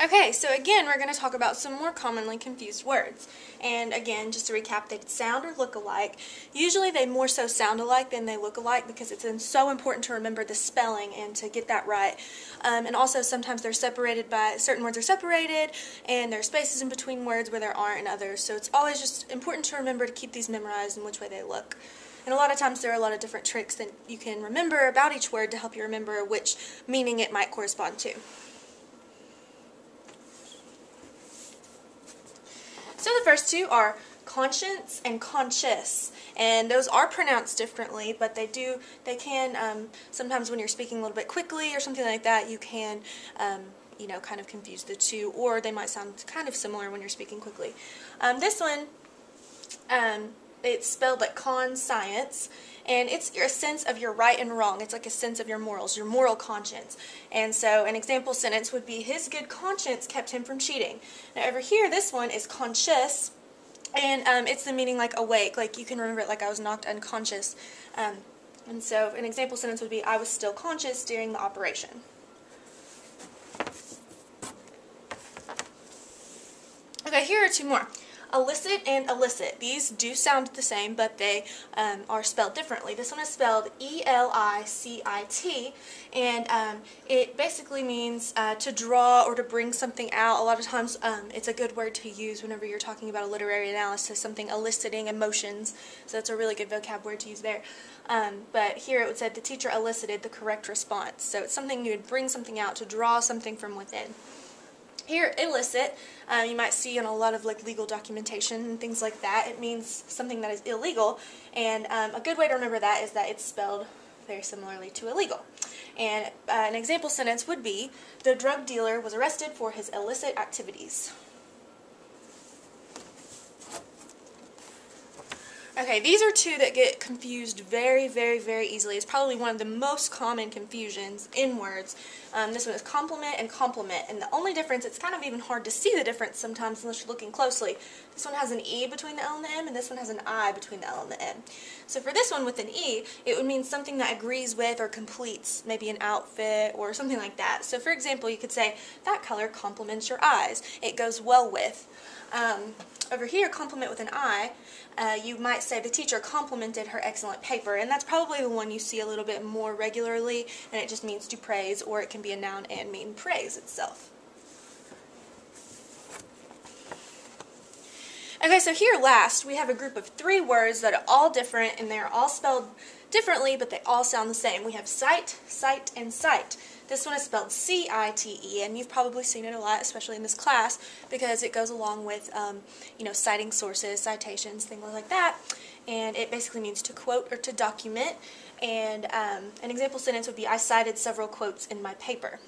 Okay, so again, we're going to talk about some more commonly confused words. And again, just to recap, they sound or look alike. Usually they more so sound alike than they look alike because it's so important to remember the spelling and to get that right. And also sometimes they're separated by, certain words are separated, and there are spaces in between words where there aren't in others. So it's always just important to remember to keep these memorized and which way they look. And a lot of times there are a lot of different tricks that you can remember about each word to help you remember which meaning it might correspond to. So the first two are conscience and conscious, and those are pronounced differently, but they can, sometimes when you're speaking a little bit quickly or something like that, you can, kind of confuse the two, or they might sound kind of similar when you're speaking quickly. This one, it's spelled like conscience, and it's a sense of your right and wrong. It's like a sense of your morals, your moral conscience. And so an example sentence would be, his good conscience kept him from cheating. Now over here, this one is conscious, and it's the meaning like awake, like you can remember it like I was knocked unconscious. And so an example sentence would be, I was still conscious during the operation. Okay, here are two more. Illicit and illicit. These do sound the same, but they are spelled differently. This one is spelled E-L-I-C-I-T, and it basically means to draw or to bring something out. A lot of times it's a good word to use whenever you're talking about a literary analysis, something eliciting emotions, so that's a really good vocab word to use there. But here it would say the teacher elicited the correct response. So it's something you would bring something out, to draw something from within. Here, illicit, you might see in a lot of like legal documentation and things like that. It means something that is illegal, and a good way to remember that is that it's spelled very similarly to illegal. And an example sentence would be, the drug dealer was arrested for his illicit activities. Okay, these are two that get confused very, very, very easily. It's probably one of the most common confusions in words. This one is complement and complement, and the only difference, it's kind of even hard to see the difference sometimes unless you're looking closely. This one has an E between the L and the M, and this one has an I between the L and the M. So for this one with an E, it would mean something that agrees with or completes, maybe an outfit or something like that. So for example, you could say, that color complements your eyes. It goes well with. Over here, compliment with an I, you might say the teacher complimented her excellent paper, and that's probably the one you see a little bit more regularly, and it just means to praise, or it can be a noun and mean praise itself. Okay, so here last, we have a group of three words that are all different, and they're all spelled differently, but they all sound the same. We have sight, sight, and sight. This one is spelled C-I-T-E, and you've probably seen it a lot, especially in this class, because it goes along with, citing sources, citations, things like that. And it basically means to quote or to document. And an example sentence would be, I cited several quotes in my paper.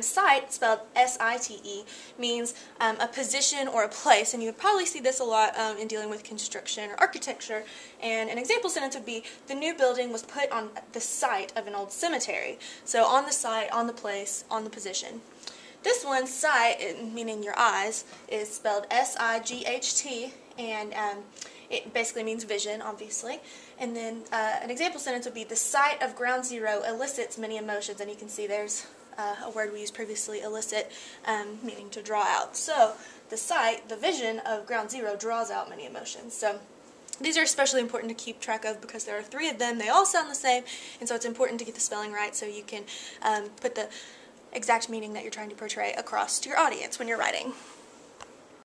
Site, spelled S-I-T-E, means a position or a place, and you would probably see this a lot in dealing with construction or architecture. And an example sentence would be, the new building was put on the site of an old cemetery. So on the site, on the place, on the position. This one, sight, meaning your eyes, is spelled S-I-G-H-T, and it basically means vision, obviously. And then an example sentence would be, the sight of ground zero elicits many emotions, and you can see there's a word we used previously, elicit, meaning to draw out. So the sight, the vision of ground zero draws out many emotions. So these are especially important to keep track of because there are three of them. They all sound the same, and so it's important to get the spelling right so you can put the exact meaning that you're trying to portray across to your audience when you're writing.